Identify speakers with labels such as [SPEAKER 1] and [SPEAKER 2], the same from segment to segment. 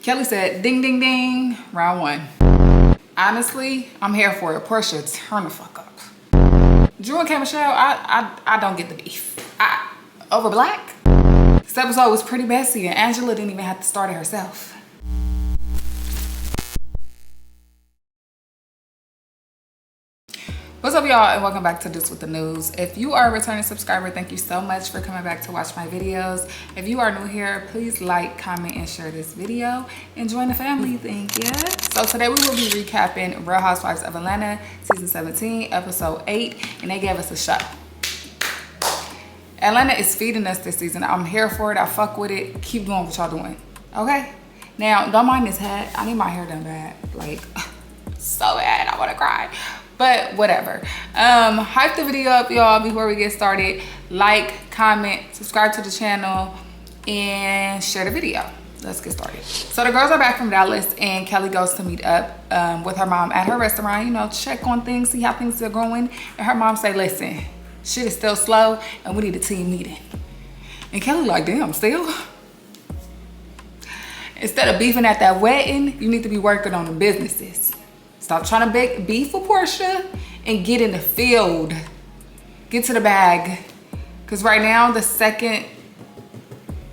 [SPEAKER 1] Kelli said, ding, ding, ding, round one. Honestly, I'm here for it. Porsha, turn the fuck up. Drew and K. Michelle, I don't get the beef. Over Black? This episode was pretty messy and Angela didn't even have to start it herself. What's up, y'all, and welcome back to This With The News. If you are a returning subscriber, thank you so much for coming back to watch my videos. If you are new here, please like, comment, and share this video and join the family. Thank you. So today we will be recapping Real Housewives of Atlanta season 17 episode 8, and they gave us a show. Atlanta is feeding us this season. I'm here for it. I fuck with it. Keep doing what y'all doing, okay? Now, don't mind this hat. I need my hair done bad, like so bad. I want to cry. But whatever. Hype the video up, y'all, before we get started. Like, comment, subscribe to the channel, and share the video. Let's get started. So the girls are back from Dallas, and Kelli goes to meet up with her mom at her restaurant, you know, check on things, see how things are going. And her mom say, listen, shit is still slow, and we need a team meeting. And Kelli like, damn, still? Instead of beefing at that wedding, you need to be working on the businesses. Stop trying to beef for Porsha and get in the field. Get to the bag. Because right now, the second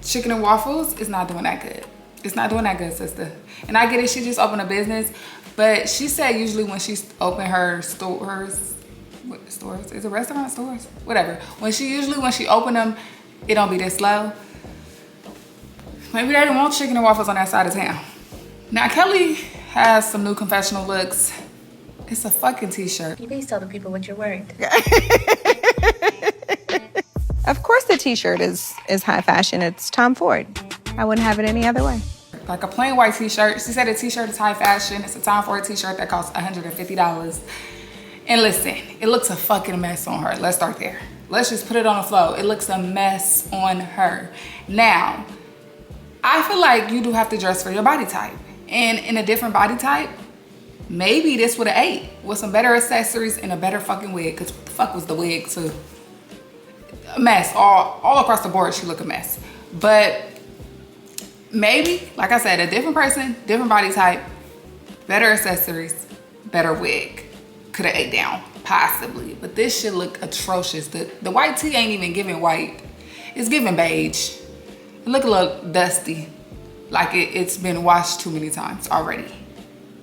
[SPEAKER 1] chicken and waffles is not doing that good. It's not doing that good, sister. And I get it, she just opened a business. But she said usually when she opened her stores, what stores? Is it restaurant stores? Whatever. When she opened them, it don't be this slow. Maybe they don't want chicken and waffles on that side of town. Now, Kelli has some new confessional looks. It's a fucking t-shirt.
[SPEAKER 2] You please tell the people what you're wearing.
[SPEAKER 3] Of course the t-shirt is high fashion. It's Tom Ford. I wouldn't have it any other way.
[SPEAKER 1] Like a plain white t-shirt. She said a t-shirt is high fashion. It's a Tom Ford t-shirt that costs $150. And listen, it looks a fucking mess on her. Let's start there. Let's just put it on the floor. It looks a mess on her. Now, I feel like you do have to dress for your body type. And in a different body type, maybe this would have ate with some better accessories and a better fucking wig. Because what the fuck was the wig too? A mess. All across the board, she looked a mess. But maybe, like I said, a different person, different body type, better accessories, better wig. Could have ate down, possibly. But this shit look atrocious. The white tee ain't even giving white. It's giving beige. It look a little dusty. Like it's been washed too many times already.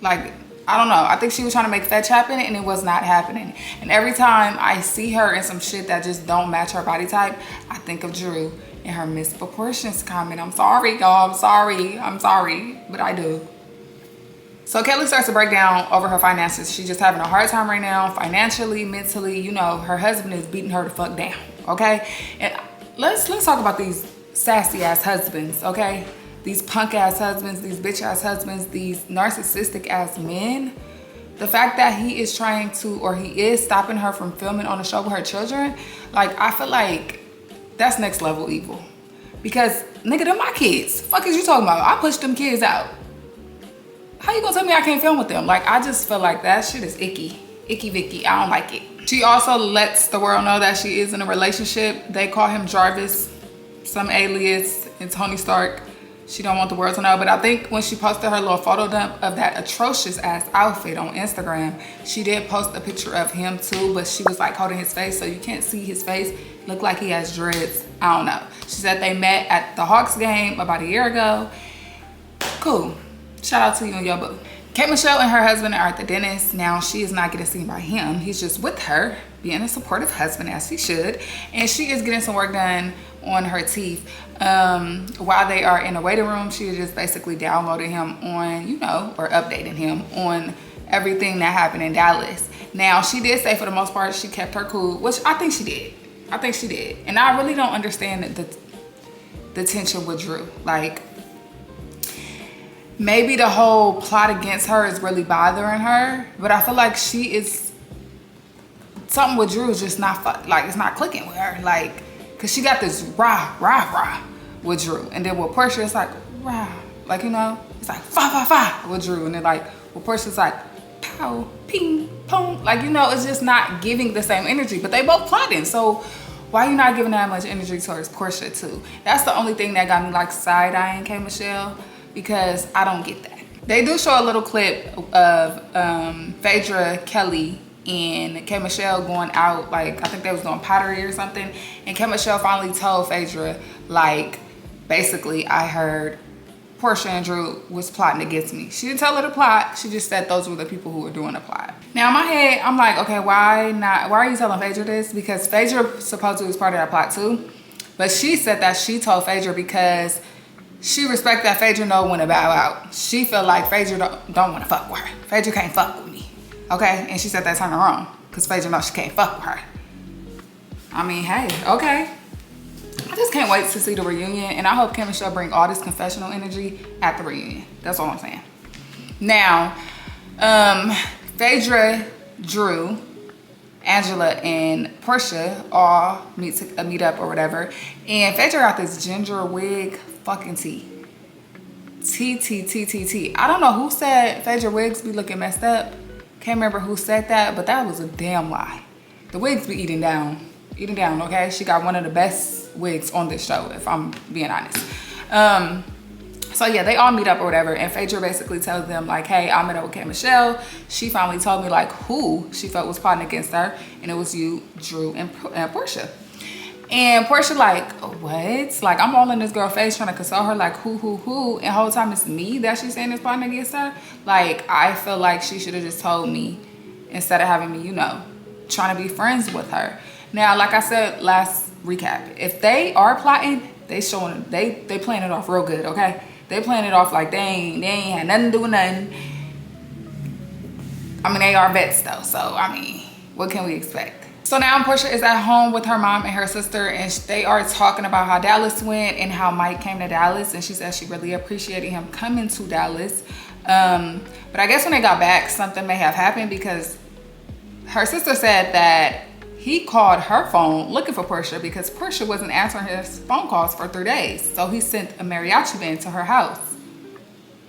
[SPEAKER 1] Like, I don't know. I think she was trying to make fetch happen and it was not happening. And every time I see her in some shit that just don't match her body type, I think of Drew and her misproportions comment. I'm sorry, y'all. I'm sorry, but I do. So Kelli starts to break down over her finances. She's just having a hard time right now, financially, mentally. You know, her husband is beating her the fuck down, okay? And let's talk about these sassy ass husbands, okay? These punk ass husbands, these bitch ass husbands, these narcissistic ass men. The fact that he is trying to, or he is stopping her from filming on the show with her children, like, I feel like that's next level evil. Because, nigga, they're my kids. Fuck is you talking about? I pushed them kids out. How you gonna tell me I can't film with them? Like, I just feel like that shit is icky. Icky Vicky, I don't like it. She also lets the world know that she is in a relationship. They call him Jarvis, some alias, and Tony Stark. She don't want the world to know, but I think when she posted her little photo dump of that atrocious ass outfit on Instagram, she did post a picture of him too, but she was like holding his face, so you can't see his face. Look like he has dreads. I don't know. She said they met at the Hawks game about a year ago. Cool. Shout out to you and your boo. K. Michelle and her husband are at the dentist. Now, she is not getting seen by him. He's just with her, being a supportive husband as he should. And she is getting some work done on her teeth. While they are in the waiting room, she is just basically downloading him on, you know, or updating him on everything that happened in Dallas. Now, she did say for the most part, she kept her cool, which I think she did. I think she did. And I really don't understand the tension with Drew. Like, maybe the whole plot against her is really bothering her, but I feel like she is, something with Drew is just not, like, it's not clicking with her. Like, cause she got this rah with Drew. And then with Porsha, it's like, rah. Like, you know, it's like fa with Drew. And then like, with Porsha, it's like pow, ping, pong. Like, you know, it's just not giving the same energy, but they both plotting. So why you not giving that much energy towards Porsha too? That's the only thing that got me like side-eyeing K. Michelle. because I don't get that. They do show a little clip of Phaedra, Kelli, and K. Michelle going out, like I think they was doing pottery or something, and K. Michelle finally told Phaedra, like, basically, I heard Porsha and Drew was plotting against me. She didn't tell her to plot, she just said those were the people who were doing the plot. Now in my head, I'm like, okay, why are you telling Phaedra this? Because Phaedra supposedly was part of that plot too, but she said that she told Phaedra because she respect that Phaedra know when to bow out. She feel like Phaedra don't want to fuck with her. Phaedra can't fuck with me. Okay, and she said that turned her wrong because Phaedra knows she can't fuck with her. I mean, hey, okay. I just can't wait to see the reunion, and I hope Kim and Michelle bring all this confessional energy at the reunion. That's all I'm saying. Now, Phaedra, Drew, Angela, and Porsha all meet up or whatever, and Phaedra got this ginger wig fucking tea. T. I don't know who said Phaedra wigs be looking messed up. Can't remember who said that, but that was a damn lie. The wigs be eating down, okay? She got one of the best wigs on this show, if I'm being honest. So yeah, they all meet up or whatever, and Phaedra basically tells them like, hey, I met up with K. Michelle. She finally told me like who she felt was plotting against her, and it was you, Drew, and Porsha. And Porsha like, what? Like, I'm all in this girl face trying to console her, like, who? And the whole time it's me that she's saying is plotting against her. Like, I feel like she should have just told me instead of having me, you know, trying to be friends with her. Now, like I said last recap, if they are plotting, they playing it off real good, okay? They playing it off like they ain't had nothing to do with nothing. I mean, they are vets though, so I mean, what can we expect? So now Porsha is at home with her mom and her sister, and they are talking about how Dallas went and how Mike came to Dallas, and she said she really appreciated him coming to Dallas. But I guess when they got back, something may have happened because her sister said that he called her phone looking for Porsha because Porsha wasn't answering his phone calls for 3 days. So he sent a mariachi band to her house.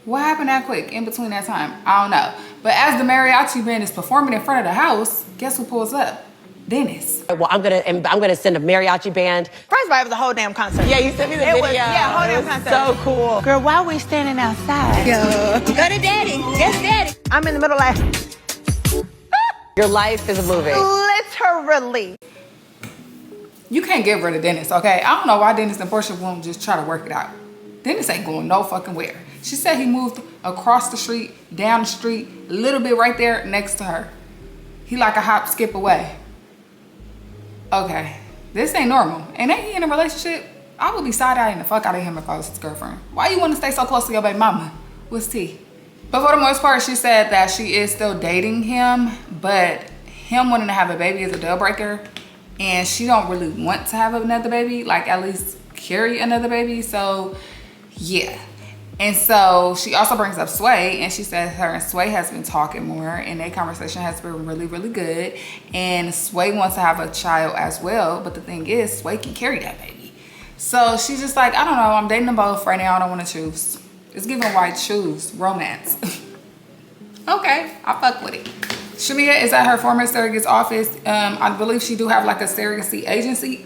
[SPEAKER 1] What happened that quick in between that time? I don't know. But as the mariachi band is performing in front of the house, guess who pulls up? Dennis.
[SPEAKER 2] Well, I'm gonna send a mariachi band.
[SPEAKER 4] First of all, it was a whole damn concert.
[SPEAKER 2] Yeah, you sent me the video.
[SPEAKER 4] Yeah, whole damn concert.
[SPEAKER 2] So cool.
[SPEAKER 4] Girl, why are we standing outside? Go to daddy. Yes, daddy. I'm in the middle of
[SPEAKER 2] Your life is a movie.
[SPEAKER 4] literally.
[SPEAKER 1] You can't get rid of Dennis, okay? I don't know why Dennis and Porsha won't just try to work it out. Dennis ain't going no fucking where. She said he moved across the street, down the street, a little bit right there next to her. He like a hop, skip away. Okay, this ain't normal. And ain't he in a relationship? I would be side-eyeing the fuck out of him if I was his girlfriend. Why you want to stay so close to your baby mama? What's tea? But for the most part, she said that she is still dating him, but him wanting to have a baby is a deal breaker, and she don't really want to have another baby, like at least carry another baby. So yeah. And so she also brings up Sway, and she said her and Sway has been talking more, and their conversation has been really, really good. And Sway wants to have a child as well, but the thing is, Sway can carry that baby. So she's just like, I don't know, I'm dating them both right now, I don't want to choose. It's giving why choose, romance. Okay, I fuck with it. Shamia is at her former surrogate's office. I believe she do have like a surrogacy agency.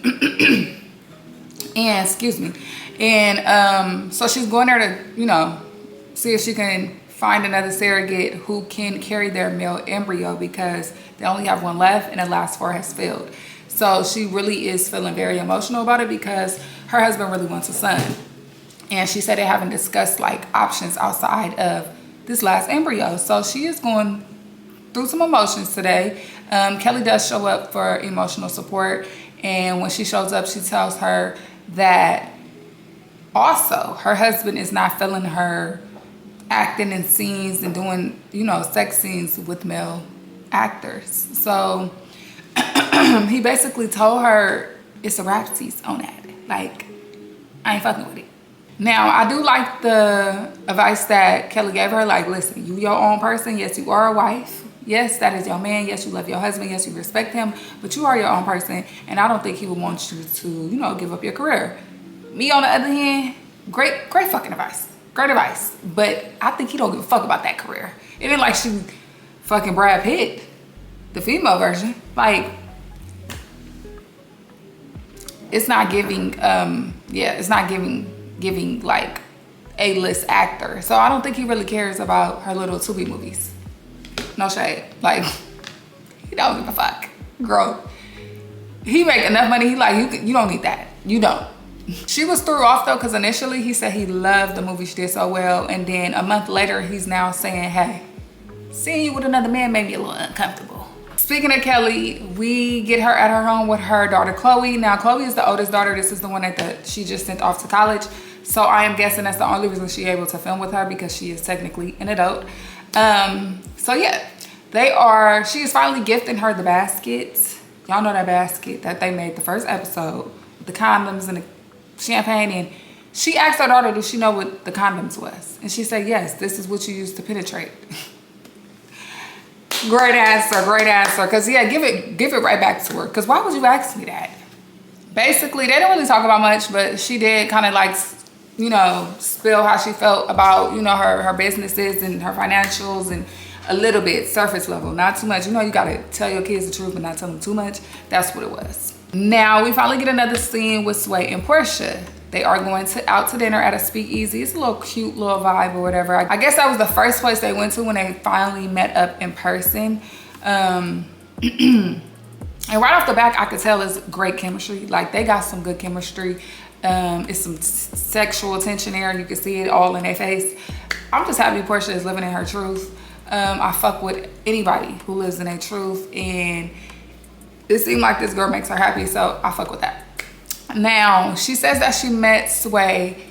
[SPEAKER 1] And excuse me. And so she's going there to, you know, see if she can find another surrogate who can carry their male embryo because they only have one left and the last 4 has failed. So she really is feeling very emotional about it because her husband really wants a son. And she said they haven't discussed like options outside of this last embryo. So she is going through some emotions today. Kelli does show up for emotional support. And when she shows up, she tells her that also her husband is not feeling her acting in scenes and doing, you know, sex scenes with male actors. So he basically told her it's a rap-tease on that. Like, I ain't fucking with it. Now, I do like the advice that Kelli gave her. Like, listen, you your own person. Yes, you are a wife. Yes, that is your man. Yes, you love your husband. Yes, you respect him. But you are your own person. And I don't think he would want you to, you know, give up your career. Me, on the other hand, great fucking advice. Great advice. But I think he don't give a fuck about that career. It ain't like she fucking Brad Pitt, the female version. Like, it's not giving, it's not giving like A-list actor. So I don't think he really cares about her little Tubi movies. No shade. Like, he don't give a fuck. Girl, he make enough money. He like, you don't need that. You don't. She was threw off though, because initially he said he loved the movie, she did so well. And then a month later, he's now saying, hey, seeing you with another man made me a little uncomfortable. Speaking of Kelli, we get her at her home with her daughter, Chloe. Now, Chloe is the oldest daughter. This is the one that she just sent off to college. So I am guessing that's the only reason she's able to film with her, because she is technically an adult. So yeah, she is finally gifting her the basket. Y'all know that basket that they made the first episode, with the condoms and the champagne. And she asked her daughter, did she know what the condoms was? And she said, yes, this is what you use to penetrate. Great answer. Because yeah, give it right back to her. Because why would you ask me that? Basically, they didn't really talk about much, but she did kind of like, you know, spill how she felt about, you know, her businesses and her financials, and a little bit surface level, not too much. You know, you gotta tell your kids the truth but not tell them too much. That's what it was. Now we finally get another scene with Sway and Porsha. They are going out to dinner at a speakeasy. It's a little cute little vibe or whatever. I guess that was the first place they went to when they finally met up in person. And right off the back, I could tell it's great chemistry. Like, they got some good chemistry. It's some sexual tension there. You can see it all in their face. I'm just happy Porsha is living in her truth. I fuck with anybody who lives in their truth, and it seemed like this girl makes her happy, so I fuck with that. Now, she says that she met Sway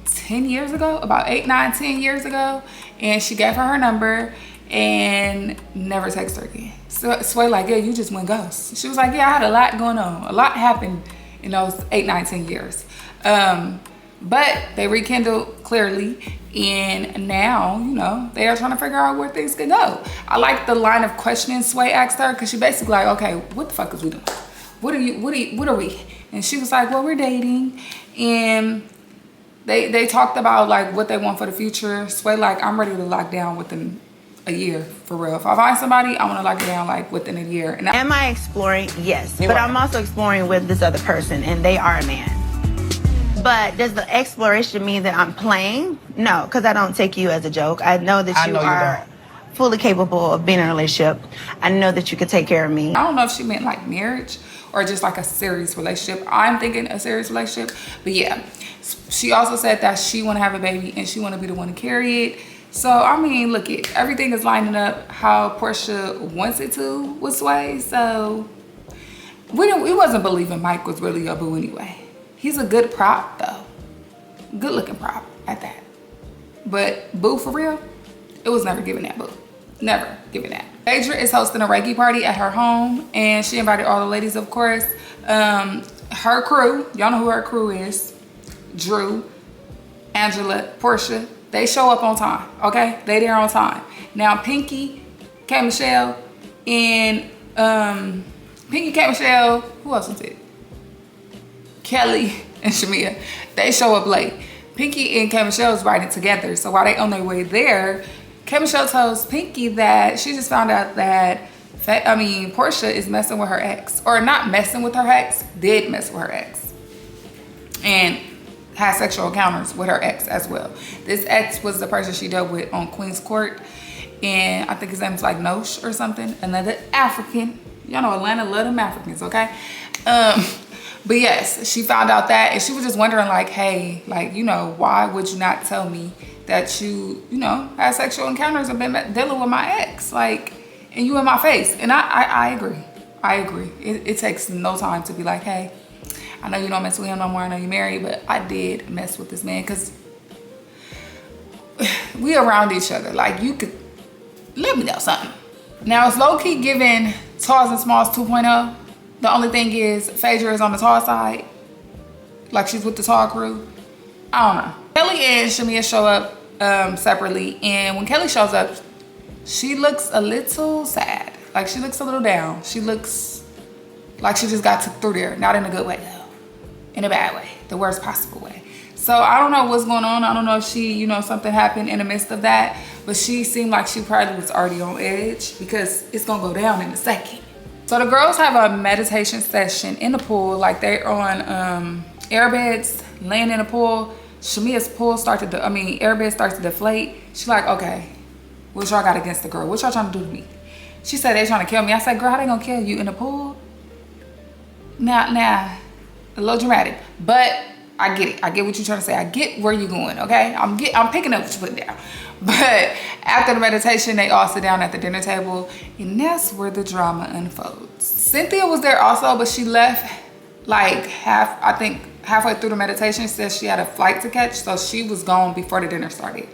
[SPEAKER 1] 10 years ago, about 8, 9, 10 years ago, and she gave her number and never texted her again. So Sway like, yeah, you just went ghost. She was like, yeah, I had a lot going on. A lot happened in those 8, 9, 10 years. But they rekindled clearly, and now, you know, they are trying to figure out where things could go. I like the line of questioning Sway asked her, because she basically like, okay, what the fuck is we doing? What are we? And she was like, well, we're dating. And they talked about like what they want for the future. Sway like, I'm ready to lock down within a year, for real. If I find somebody, I want to lock it down like within a year. And
[SPEAKER 4] Am I exploring? Yes. But I'm also exploring with this other person, and they are a man. But does the exploration mean that I'm playing? No, because I don't take you as a joke. I know that you are fully capable of being in a relationship. I know that you could take care of me.
[SPEAKER 1] I don't know if she meant like marriage or just like a serious relationship. I'm thinking a serious relationship. But yeah, she also said that she want to have a baby and she want to be the one to carry it. So, I mean, look, everything is lining up how Porsha wants it to with Sway. So, we wasn't believing Mike was really a boo anyway. He's a good prop, though. Good looking prop at that. But boo for real, it was never given that boo. Never given that. Phaedra is hosting a Reiki party at her home, and she invited all the ladies, of course. Her crew, y'all know who her crew is. Drew, Angela, Porsha. They show up on time, okay? They there on time. Now, Pinky, K. Michelle, and Pinky, K. Michelle, who else was it? Kelli and Shamia, they show up late. Pinky and K. Michelle's riding together. So while they on their way there, K. Michelle tells Pinky that she just found out that, Porsha is messing with her ex. Or not messing with her ex, did mess with her ex. And had sexual encounters with her ex as well. This ex was the person she dealt with on Queen's Court. And I think his name's like Nosh or something. Another African. Y'all know Atlanta love them Africans, okay? But yes, she found out that, and she was just wondering like, hey, like, you know, why would you not tell me that you had sexual encounters and been dealing with my ex, like, and you in my face? And I agree. I agree. It takes no time to be like, hey, I know you don't mess with him no more. I know you're married, but I did mess with this man, because we around each other. Like, you could let me know something. Now, it's low-key giving Talls and Smalls 2.0. The only thing is, Phaedra is on the tall side. Like, she's with the tall crew. I don't know. Kelli and Shamia show up separately. And when Kelli shows up, she looks a little sad. Like, she looks a little down. She looks like she just got took through there. Not in a good way, though. In a bad way. The worst possible way. So, I don't know what's going on. I don't know if she, something happened in the midst of that. But she seemed like she probably was already on edge, because it's going to go down in a second. So the girls have a meditation session in the pool. Like, they're on air beds, laying in the pool. Shamia's airbed starts to deflate. She like, okay, what y'all got against the girl? What y'all trying to do to me? She said they trying to kill me. I said, girl, how they gonna kill you in the pool? Nah, a little dramatic, but I get it. I get what you're trying to say. I get where you're going, okay? I'm picking up what you're putting down. But after the meditation, they all sit down at the dinner table, and that's where the drama unfolds. Cynthia was there also, but she left like halfway through the meditation. She said she had a flight to catch, so she was gone before the dinner started.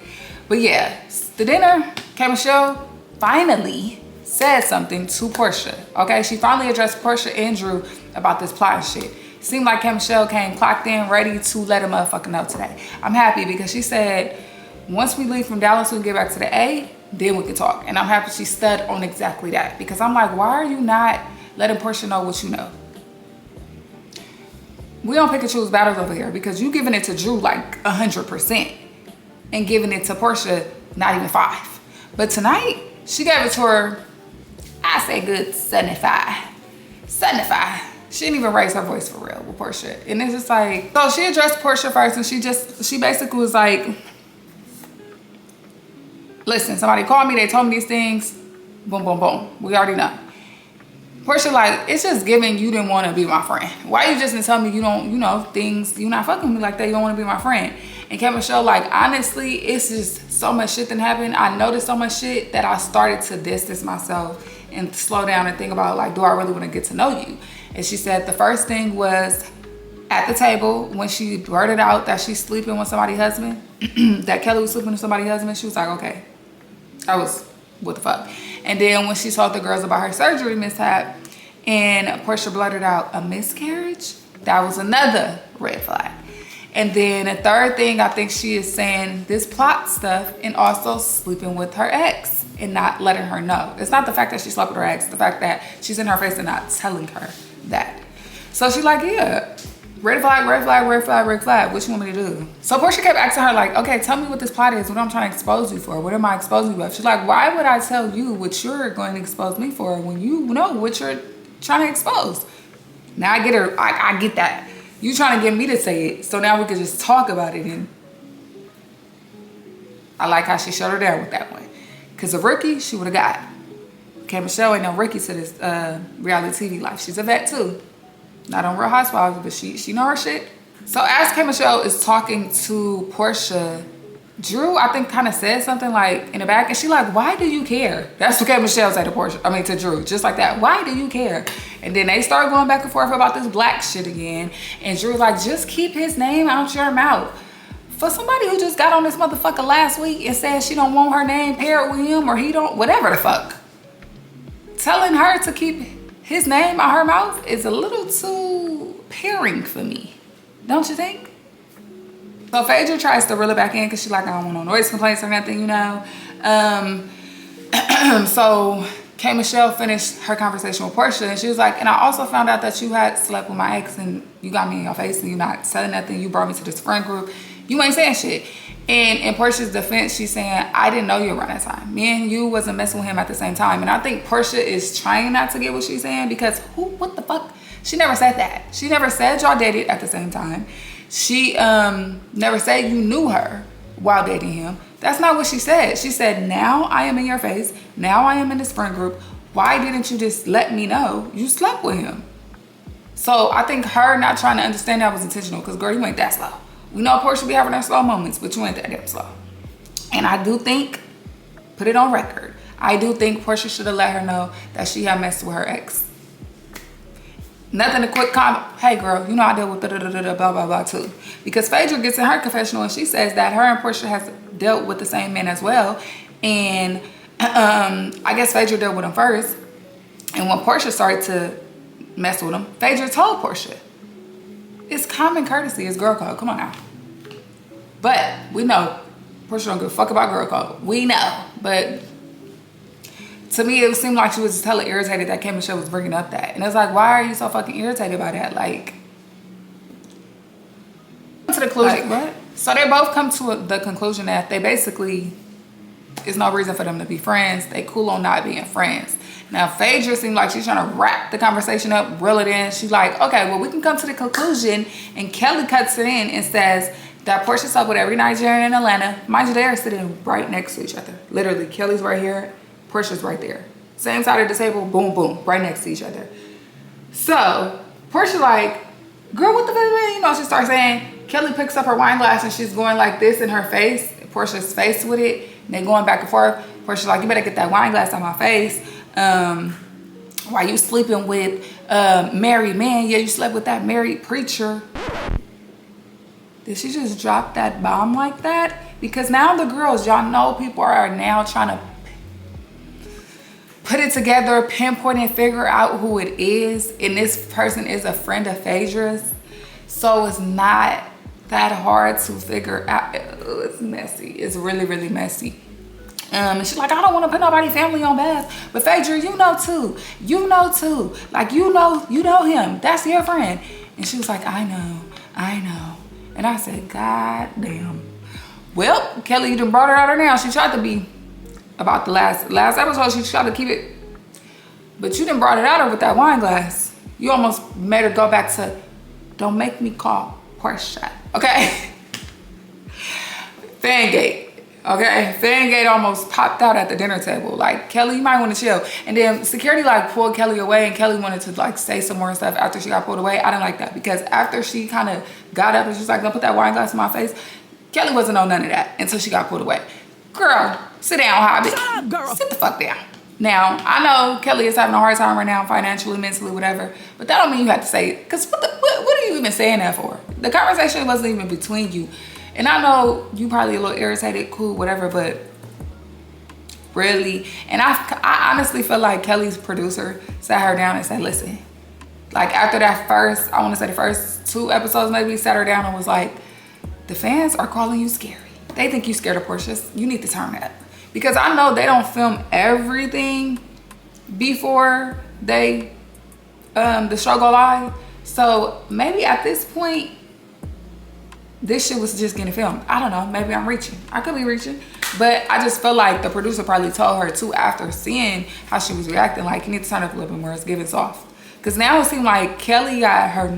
[SPEAKER 1] But yeah, the dinner, K. Michelle finally said something to Porsha, okay? She finally addressed Porsha and Drew about this plot and shit. Seemed like K. Michelle came clocked in, ready to let a motherfucker know today. I'm happy because she said, once we leave from Dallas, we can get back to the A, then we can talk. And I'm happy she stood on exactly that, because I'm like, why are you not letting Porsha know what you know? We don't pick and choose battles over here, because you giving it to Drew like 100% and giving it to Porsha not even 5. But tonight, she gave it to her, I say good 75. She didn't even raise her voice for real with Porsha. And it's just like, so she addressed Porsha first, and she basically was like, listen, somebody called me, they told me these things, boom, boom, boom. We already know. Porsha like, it's just giving you didn't want to be my friend. Why you just didn't tell me you don't, things, you not fucking with me like that, you don't want to be my friend? And K. Michelle like, honestly, it's just so much shit that happened. I noticed so much shit that I started to distance myself and slow down and think about like, do I really want to get to know you? And she said the first thing was at the table when she blurted out that she's sleeping with somebody's husband, that Kelli was sleeping with somebody's husband. She was like, okay, that was what the fuck. And then when she told the girls about her surgery mishap and Porsha blurted out a miscarriage, that was another red flag. And then the third thing, I think she is saying this plot stuff and also sleeping with her ex and not letting her know. It's not the fact that she slept with her ex, the fact that she's in her face and not telling her that. So she's like, yeah, red flag, red flag, red flag, red flag. What you want me to do? So Porsha kept asking her like, okay, tell me what this plot is. What I'm trying to expose you for. What am I exposing you of? She's like, why would I tell you what you're going to expose me for when you know what you're trying to expose? Now I get her. I get that. You trying to get me to say it, so now we can just talk about it. And I like how she shut her down with that one. Because a rookie, she would have got. K. Michelle ain't no rookie to this reality TV life. She's a vet too. Not on Real Housewives, but she know her shit. So as K. Michelle is talking to Porsha, Drew, I think, kind of said something like in the back, and she like, why do you care? That's what K. Michelle said to Drew, just like that. Why do you care? And then they start going back and forth about this black shit again. And Drew was like, just keep his name out your mouth. For somebody who just got on this motherfucker last week and said she don't want her name paired with him, or he don't, whatever the fuck. Telling her to keep his name out her mouth is a little too pairing for me. Don't you think? So Phaedra tries to reel it back in because she's like, I don't want no noise complaints or nothing, So K. Michelle finished her conversation with Porsha, and she was like, and I also found out that you had slept with my ex and you got me in your face and you're not saying nothing. You brought me to this friend group. You ain't saying shit. And in Porsha's defense, she's saying, I didn't know you around that time. Me and you wasn't messing with him at the same time. And I think Porsha is trying not to get what she's saying, because what the fuck? She never said that. She never said y'all dated at the same time. She never said you knew her while dating him. That's not what she said. She said, now I am in your face. Now I am in this friend group. Why didn't you just let me know you slept with him? So I think her not trying to understand that was intentional, because girl, you ain't that slow. We know Porsha be having her slow moments, but you ain't that damn slow. And I do think, put it on record, I do think Porsha should have let her know that she had messed with her ex. Nothing to quick comment, hey girl, you know I dealt with blah, blah, blah too. Because Phaedra gets in her confessional and she says that her and Porsha has dealt with the same man as well. And I guess Phaedra dealt with him first. And when Porsha started to mess with him, Phaedra told Porsha. It's common courtesy, it's girl code, come on now. But we know Porsha don't give a fuck about girl code. We know, but to me, it seemed like she was hella irritated that K. Michelle was bringing up that. And it's like, why are you so fucking irritated by that? Like, to the conclusion, what? So they both come to the conclusion that they basically, there's no reason for them to be friends. They cool on not being friends. Now, Phaedra seemed like she's trying to wrap the conversation up, reel it in. She's like, okay, well, we can come to the conclusion. And Kelli cuts it in and says, that Porsha slept with every Nigerian in Atlanta. Mind you, they are sitting right next to each other. Literally, Kelly's right here, Porsha's right there. Same side of the table, boom, boom, right next to each other. So, Porsha like, girl, what the fuck? You know, she starts saying, Kelly picks up her wine glass and she's going like this in her face, Porsha's face with it. And they going back and forth. Porsha's like, you better get that wine glass on my face. Why you sleeping with married man? Yeah, you slept with that married preacher. Did she just drop that bomb like that? Because now the girls, y'all know people are now trying to put it together, pinpoint and figure out who it is. And this person is a friend of Phaedra's. So it's not that hard to figure out. It's messy. It's really, really messy. And she's like, I don't want to put nobody's family on blast. But Phaedra, you know too. You know too. Like, you know him. That's your friend. And she was like, I know. And I said, God damn. Well, Kelly, you done brought her out of now. She tried to be about the last episode. She tried to keep it. But you done brought it out of with that wine glass. You almost made her go back to, don't make me call Porsha. Okay? Fangate. Okay, Fangate almost popped out at the dinner table. Like, Kelly, you might want to chill. And then security like pulled Kelly away, and Kelly wanted to like say some more stuff after she got pulled away. I didn't like that, because after she kind of got up and she was like, don't put that wine glass in my face, Kelly wasn't on none of that until she got pulled away. Girl, sit down, hobby. Stop, girl. Sit the fuck down. Now, I know Kelly is having a hard time right now, financially, mentally, whatever, but that don't mean you have to say it. Because what are you even saying that for? The conversation wasn't even between you. And I know you probably a little irritated, cool, whatever, but really, and I honestly feel like Kelly's producer sat her down and said, listen, like after that first, I want to say the first 2 episodes maybe, sat her down and was like, the fans are calling you scary. They think you scared of Porsha. You need to turn that. Because I know they don't film everything before they, the show go live. So maybe at this point, this shit was just getting filmed. I don't know, maybe I'm reaching. I could be reaching. But I just feel like the producer probably told her too, after seeing how she was reacting, like, you need to turn up a little bit more, it's giving soft. Because now it seemed like Kelly got her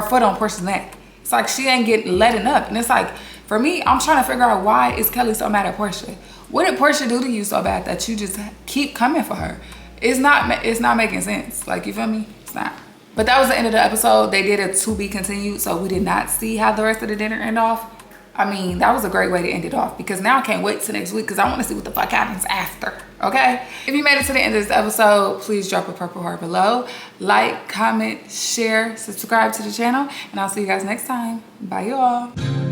[SPEAKER 1] foot on Porsha's neck. It's like she ain't letting up. And it's like, for me, I'm trying to figure out, why is Kelly so mad at Porsha? What did Porsha do to you so bad that you just keep coming for her? It's not making sense. Like, you feel me? It's not. But that was the end of the episode. They did a to be continued, so we did not see how the rest of the dinner end off. I mean, that was a great way to end it off, because now I can't wait till next week, because I want to see what the fuck happens after, okay? If you made it to the end of this episode, please drop a purple heart below. Like, comment, share, subscribe to the channel, and I'll see you guys next time. Bye, y'all.